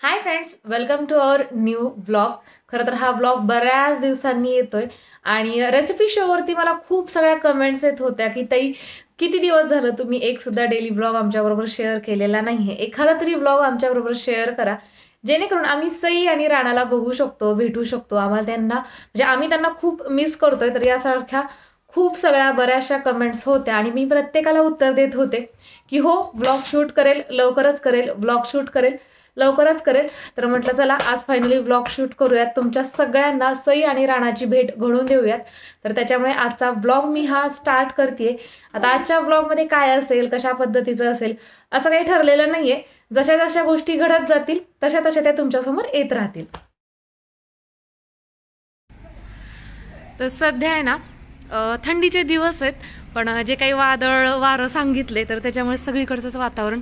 High friends, welcome to our new blog. खरं तर हा ब्लॉग बऱ्याच दिवसांनी येतोय आणि रेसिपी शोवरती मला खूप सगळ्या कमेंट्स येत होत्या की ताई, किती दिवस झालं तुम्ही एक सुद्धा डेली ब्लॉग आमच्याबरोबर शेअर केलेला नाहीये. एखादा तरी ब्लॉग आमच्याबरोबर शेअर करा, जेणेकरून आम्ही सई आणि राणाला बघू शकतो, भेटू शकतो. आम्हाला त्यांना म्हणजे आम्ही त्यांना खूप मिस करतोय. तर यासारख्या खूप सगळ्या बऱ्याचशा कमेंट्स होत्या आणि मी प्रत्येकाला उत्तर देत होते की हो, ब्लॉग शूट करेल, लवकरच करेल, ब्लॉग शूट करेल, लवकरच करेल. तर म्हटलं चला आज फायनली व्लॉग शूट करूयात, तुमच्या सगळ्यांना सई आणि राणाची भेट घडवून देऊयात. तर त्याच्यामुळे आजचा व्लॉग मी हा स्टार्ट करते. आता आजच्या व्लॉगमध्ये काय असेल, कशा पद्धतीचं असेल असं काही ठरलेलं नाहीये. जशा जशा गोष्टी घडत जातील तशा तशा त्या तुमच्यासमोर येत राहतील. तर सध्या आहे ना, थंडीचे दिवस आहेत, पण जे काही वादळ वारं सांगितले तर त्याच्यामुळे सगळीकडचंच वातावरण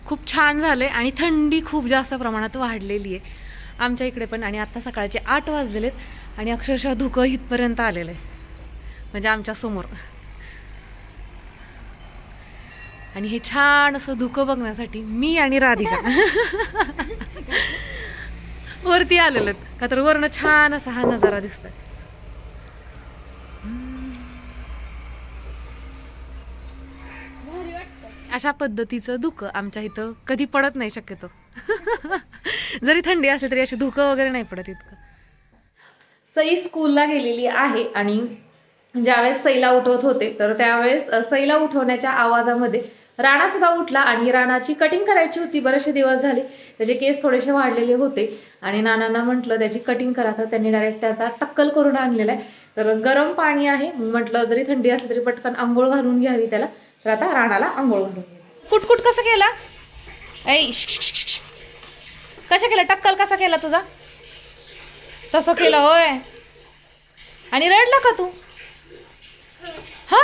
खूप छान झालंय आणि थंडी खूप जास्त प्रमाणात वाढलेली आहे आमच्या इकडे पण. आणि आता सकाळचे 8 वाजलेलेत आणि अक्षरशः धुकं इथपर्यंत आलेलं आहे, म्हणजे आमच्या समोर. आणि हे छान असं धुकं बघण्यासाठी मी आणि राधिका वरती आलेलो आहेत, का तर वरनं छान असा हा नजारा दिसतोय. अशा पद्धतीचं धुकं आमच्या इथं कधी पडत नाही शक्यतो. जरी थंडी असली तरी अशी धुकं वगैरे नाही पडत इतकं. सई स्कूलला गेलेली आहे आणि ज्यावेळेस सईला उठवत होते तर त्यावेळेस सईला उठवण्याच्या आवाजामध्ये राणा सुद्धा उठला आणि राणाची कटिंग करायची होती. बरेचसे दिवस झाले त्याचे केस थोडेसे वाढलेले होते आणि नानांना म्हटलं त्याची कटिंग करा, तर त्यांनी डायरेक्ट त्याचा टक्कल करून आणलेला आहे. तर गरम पाणी आहे, म्हटलं जरी थंडी असली तरी पटकन आंघोळ घालून घ्यावी त्याला. तर आता राणाला आंघोळ घालून घ्यावी. कुटकुट कसं केला ऐ, कशा केला टक्कल, कसा केला तुझा? तसं केलं होय. आणि रडला का तू? हा,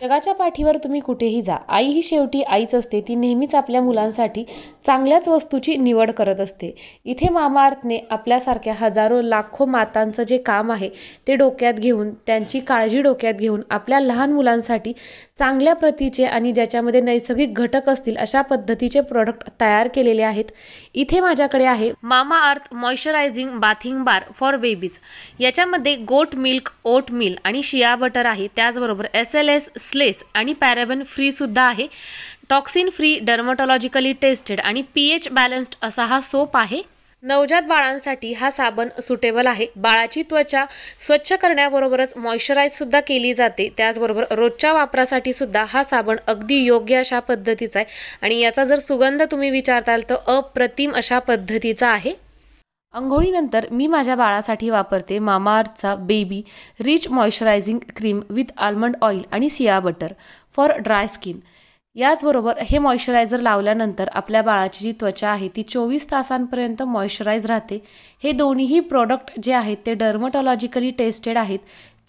जगाच्या पाठीवर तुम्ही कुठेही जा, आई ही शेवटी आईच असते. ती नेहमीच आपल्या मुलांसाठी चांगल्याच वस्तूची निवड करत असते. इथे मामाअर्थने आपल्यासारख्या हजारो लाखो मातांचं जे काम आहे ते डोक्यात घेऊन, त्यांची काळजी डोक्यात घेऊन आपल्या लहान मुलांसाठी चांगल्या प्रतीचे आणि ज्याच्यामध्ये नैसर्गिक घटक असतील अशा पद्धतीचे प्रोडक्ट तयार केलेले आहेत. इथे माझ्याकडे आहे Mamaearth moisturising bathing bar for babies. याच्यामध्ये गोट मिल्क, ओट मिल आणि शिया बटर आहे. त्याचबरोबर SLS स्लेस आणि पॅराबन फ्री सुद्धा आहे. टॉक्सिन फ्री, डर्मटॉलॉजिकली टेस्टेड आणि pH बॅलन्स्ड असा हा सोप आहे. नवजात बाळांसाठी हा साबण सुटेबल आहे. बाळाची त्वचा स्वच्छ करण्याबरोबरच मॉइश्चराईज सुद्धा केली जाते. त्याचबरोबर रोजच्या वापरासाठी सुद्धा हा साबण अगदी योग्य अशा पद्धतीचा आहे आणि याचा जर सुगंध तुम्ही विचारताल तर अप्रतिम अशा पद्धतीचा आहे. अंघोळीनंतर मी माझ्या बाळासाठी वापरते मामाअर्थचा baby rich moisturising cream with almond oil आणि shea butter for dry skin. याचबरोबर हे मॉइश्चरायझर लावल्यानंतर आपल्या बाळाची जी त्वचा आहे ती 24 तासांपर्यंत मॉइश्चराईज राहते. हे दोन्हीही प्रोडक्ट जे आहेत ते डर्मटॉलॉजिकली टेस्टेड आहेत,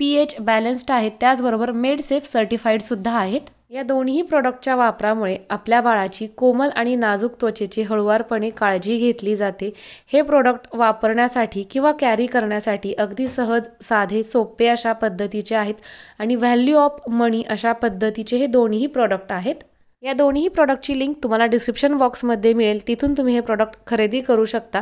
pH बॅलन्स्ड आहेत, त्याचबरोबर मेड सेफ सर्टिफाईडसुद्धा आहेत. या दोन्ही प्रोडक्टच्या वापरामुळे आपल्या बाळाची कोमल आणि नाजूक त्वचेची हळुवारपणे काळजी घेतली जाते. हे प्रोडक्ट वापरण्यासाठी किंवा कॅरी करण्यासाठी अगदी सहज, साधे, सोपे अशा पद्धतीचे आहेत आणि व्हॅल्यू ऑफ मनी अशा पद्धतीचे हे दोन्ही प्रोडक्ट आहेत. या दोन्ही प्रोडक्टची लिंक तुम्हाला डिस्क्रिप्शन बॉक्समध्ये मिळेल, तिथून तुम्ही हे प्रोडक्ट खरेदी करू शकता.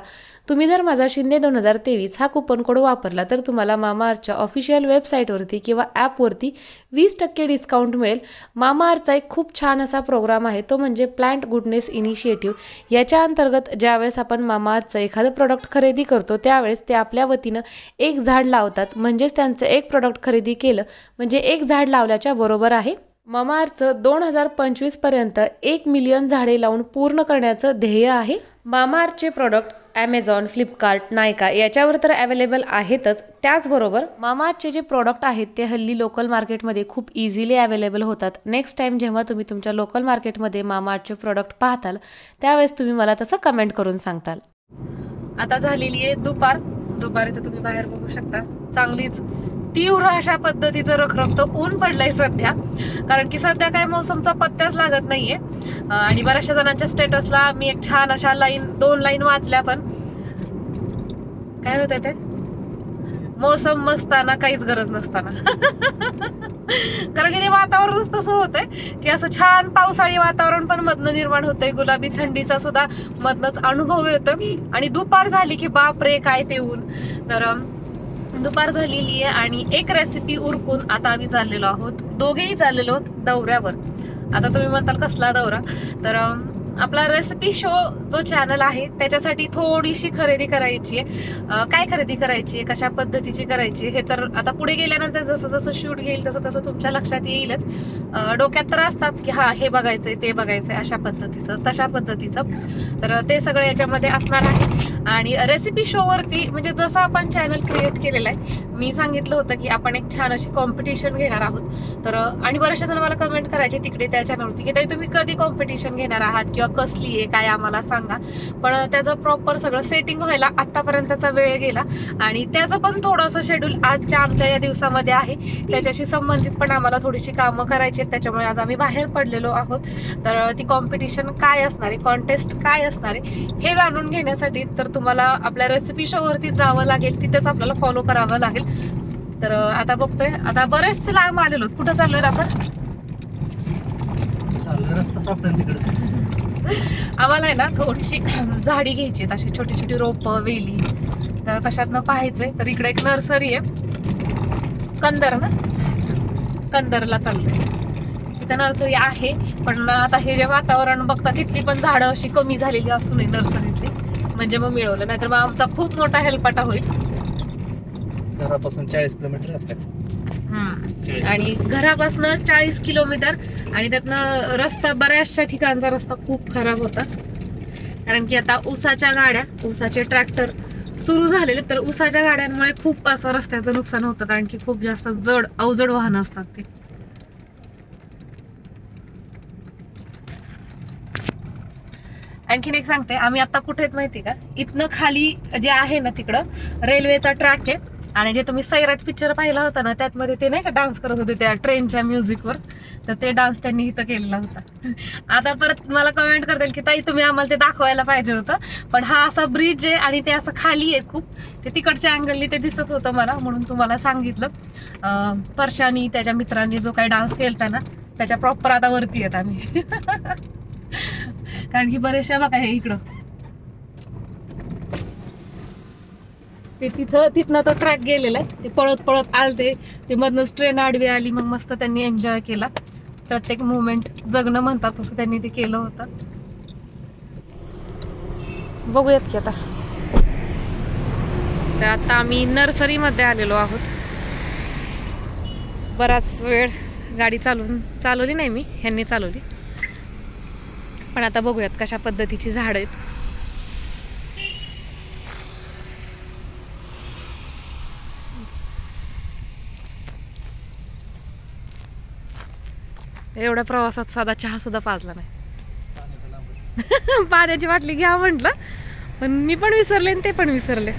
तुम्ही जर माझा शिंदे 2023 हा कुपन कोड वापरला तर तुम्हाला मामाअर्थच्या ऑफिशियल वेबसाईटवरती किंवा ॲपवरती 20% डिस्काउंट मिळेल. मामाअर्थचा एक खूप छान असा प्रोग्राम आहे, तो म्हणजे प्लांट गुडनेस इनिशिएटिव्ह. याच्या अंतर्गत ज्यावेळेस आपण मामाअर्थचं एखादं प्रोडक्ट खरेदी करतो त्यावेळेस ते आपल्या वतीनं एक झाड लावतात. म्हणजेच त्यांचं एक प्रोडक्ट खरेदी केलं म्हणजे एक झाड लावल्याच्या बरोबर आहे. मामाअर्थचं 2025 पर्यंत 1 मिलियन झाडे लावून पूर्ण करण्याचं ध्येय आहे. मामाअर्थचे प्रोडक्ट ॲमेझॉन, फ्लिपकार्ट, नायका याच्यावर तर अवेलेबल आहेतच. त्याचबरोबर मामाअर्थचे जे प्रोडक्ट आहेत ते हल्ली लोकल मार्केटमध्ये खूप इझिली अवेलेबल होतात. नेक्स्ट टाईम जेव्हा तुम्ही तुमच्या लोकल मार्केटमध्ये मामाअर्थचे प्रोडक्ट पाहताल त्यावेळेस तुम्ही मला तसं कमेंट करून सांगताल. आता झालेली आहे दुपारी तर तुम्ही बाहेर बघू शकता चांगलीच तीव्र अशा पद्धतीचं रखरखतं ऊन पडलंय सध्या, कारण की सध्या काय मोसमचा पत्त्याच लागत नाहीये. आणि बऱ्याचशा जणांच्या स्टेटसला मी एक छान अशा 2 लाईन वाचल्या, पण काय होतं ते मोसम मस्ताना काहीच गरज नसताना. कारण इथे वातावरणच तसं होतंय की असं छान पावसाळी वातावरण पण मधनं निर्माण होतंय, गुलाबी थंडीचा सुद्धा मधनच अनुभव येतोय. आणि दुपार झाली की बापरे काय ते ऊन. तर दुपार झालेली आहे आणि एक रेसिपी उरकून आता आम्ही चाललेलो आहोत, दोघेही चाललेलो आहोत दौऱ्यावर. आता तुम्ही म्हणताल कसला दौरा, तर आपला रेसिपी शो जो चॅनल आहे त्याच्यासाठी थोडीशी खरेदी करायची आहे. काय खरेदी करायची आहे, कशा पद्धतीची करायची हे तर आता पुढे गेल्यानंतर जसं जसं शूट घेईल तसं तसं तुमच्या लक्षात येईलच. डोक्यात तर असतात की हा हे बघायचंय ते बघायचंय अशा पद्धतीचं तशा पद्धतीचं, तर ते सगळं याच्यामध्ये असणार आहे. आणि रेसिपी शोवरती म्हणजे जसं आपण चॅनल क्रिएट केलेलं आहे, मी सांगितलं होतं की आपण एक छान अशी कॉम्पिटिशन घेणार आहोत. तर आणि बरेचसे जण मला कमेंट करायचे तिकडे त्या चॅनलवरती की ताई तुम्ही कधी कॉम्पिटिशन घेणार आहात किंवा कसली आहे काय आम्हाला सांगा. पण त्याचं प्रॉपर सगळं सेटिंग व्हायला आतापर्यंतचा वेळ गेला आणि त्याचं पण थोडंसं शेड्यूल आजच्या आमच्या या दिवसामध्ये आहे. त्याच्याशी संबंधित पण आम्हाला थोडीशी कामं करायची आहेत, त्याच्यामुळे आज आम्ही बाहेर पडलेलो आहोत. तर ती कॉम्पिटिशन काय असणार आहे, कॉन्टेस्ट काय असणार आहे हे जाणून घेण्यासाठी तर तुम्हाला आपल्या रेसिपी शोवरती जावं लागेल, तिथेच आपल्याला फॉलो करावं लागेल. तर आता बघतोय, आता बरेचसे लांब आलेलो. कुठं चाललोय आपण? आम्हाला आहे ना थोडीशी झाडी घ्यायची, अशी छोटी छोटी रोपं वेली, तर कशातनं पाहायचंय. तर इकडे एक नर्सरी आहे, कंदर ना, कंदरला चाललोय. तिथं नर्सरी आहे, पण आता हे जे वातावरण बघता तिथली पण झाडं अशी कमी झालेली असू नये नर्सरीतली, म्हणजे मग मिळवलं, नाहीतर मग आमचा खूप मोठा हेलपाटा होईल. घरापासून 40 किलोमीटर आणि घरापासून 40 किलोमीटर आणि त्यातनं रस्ता, बऱ्याचशा ठिकाणचा रस्ता खूप खराब होता. कारण की आता ऊसाच्या गाड्या, ऊसाचे ट्रॅक्टर सुरू झालेले, तर ऊसाच्या गाड्यांमुळे खूप असं रस्त्याचं नुकसान होतं, कारण की खूप जास्त जड अवजड वाहनं असतात ते. आणखीन एक सांगते, आम्ही आता कुठे आहेत माहिती का, इथनं खाली जे आहे ना तिकडं रेल्वेचा ट्रॅक आहे. आणि जे तुम्ही सैराट पिक्चर पाहिला होता ना, त्यातमध्ये ते नाही का डान्स करत होते त्या ट्रेनच्या म्युझिकवर, तर ते डान्स त्यांनी इथं केलेला होता. आता परत मला कमेंट करतील की ताई तुम्ही आम्हाला ते दाखवायला पाहिजे होतं, पण हा असा ब्रिज आहे आणि ते असं खाली आहे खूप, ते तिकडच्या अँगलनी ते दिसत होतं मला, म्हणून तुम्हाला सांगितलं. परशानी त्याच्या मित्रांनी जो काही डान्स केलता ना त्याच्या प्रॉपर आता वरती आहेत आम्ही. कारण की बरेचशा बघा हे इकडं ते तिथनं तो ट्रॅक गेलेला आहे, ते पळत पळत आलते, ते मधनच ट्रेन आडवी आली, मग मस्त त्यांनी एन्जॉय केला. प्रत्येक मुवमेंट जगणं म्हणतात तसं त्यांनी ते केलं होतं. बघूयात की आता. तर आता आम्ही नर्सरीमध्ये आलेलो आहोत. बराच वेळ गाडी चालवली नाही मी, ह्यांनी चालवली, पण आता बघूयात कशा पद्धतीची झाडं आहेत. एवढ्या प्रवासात साधा चहा सुद्धा पाजला नाही. पाण्याची बाटली घ्या म्हटलं, पण मी पण विसरले आणि ते पण विसरले.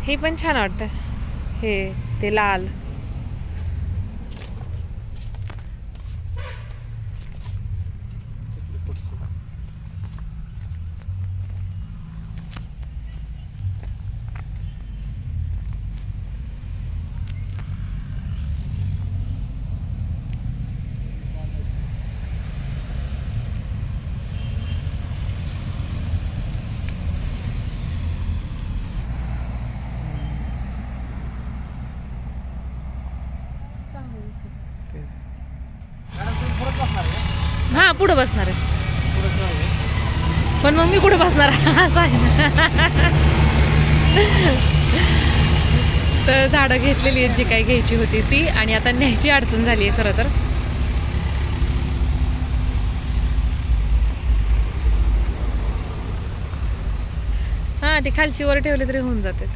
हे पण छान वाटतं, हे ते लाल. हा पुढे बसणार आहे, पण मग मी कुठे बसणार असं आहे ना. तर झाडं घेतलेली आहेत जी काही घ्यायची होती ती, आणि आता न्यायची अडचण झाली आहे खरं तर. हा ती खालची वर ठेवली तरी होऊन जाते.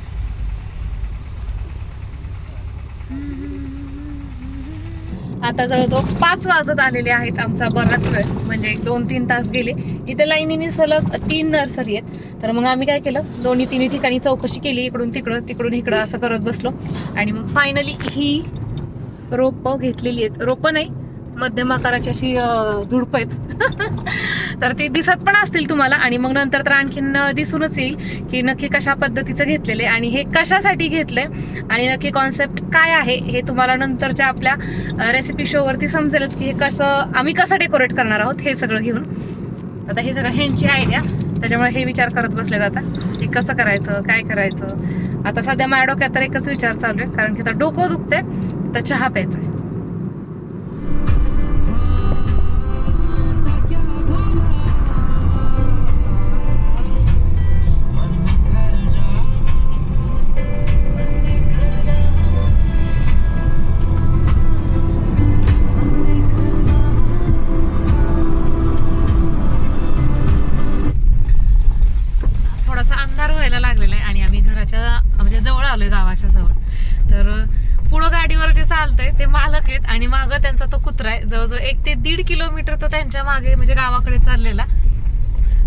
आता जवळजवळ 5 वाजत आलेले आहेत. आमचा बराच वेळ म्हणजे 2-3 तास गेले. इथे लाईनीने सलग 3 नर्सरी आहेत. तर मग आम्ही काय केलं, दोन्ही तिन्ही ठिकाणी चौकशी केली, इकडून तिकडं तिकडून इकडं असं करत बसलो. आणि मग फायनली ही रोपं घेतलेली आहेत. रोपं नाही, मध्यम आकाराची अशी झुडपं आहेत. तर ती दिसत पण असतील तुम्हाला आणि मग नंतर तर आणखीन दिसूनच येईल की नक्की कशा पद्धतीचं घेतलेले आणि हे कशासाठी घेतले आणि नक्की कॉन्सेप्ट काय आहे हे तुम्हाला नंतरच्या आपल्या रेसिपी शोवरती समजेलच की हे कसं आम्ही कसं डेकोरेट करणार आहोत हे सगळं घेऊन. आता हे सगळं ह्यांची आयडिया, त्याच्यामुळे हे विचार करत बसले जातात की कसं करायचं, काय करायचं. आता सध्या माझ्या डोक्यात तर एकच विचार चालू आहे, कारण की आता डोकं दुखतंय तर चहा प्यायचा आहे. अंधार व्हायला लागलेला आहे आणि आम्ही घराच्या म्हणजे जवळ आलोय, गावाच्या जवळ. तर पुढं गाडीवर जे चालतंय ते मालक आहेत आणि मागं त्यांचा तो कुत्रा आहे. जवळजवळ 1 ते 1.5 किलोमीटर तो त्यांच्या मागे म्हणजे गावाकडे चाललेला.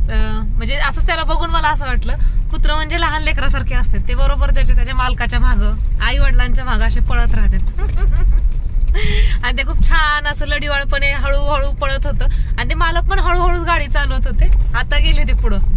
म्हणजे असंच त्याला बघून मला असं वाटलं, कुत्रं म्हणजे लहान लेकरासारखे असतात, ते बरोबर त्याच्या मालकाच्या मागं, आई वडिलांच्या मागं असे पळत राहतात. आणि ते खूप छान असं लढीवाळपणे हळूहळू पळत होतं आणि ते मालक पण हळूहळू गाडी चालवत होते. आता गेले ते पुढं.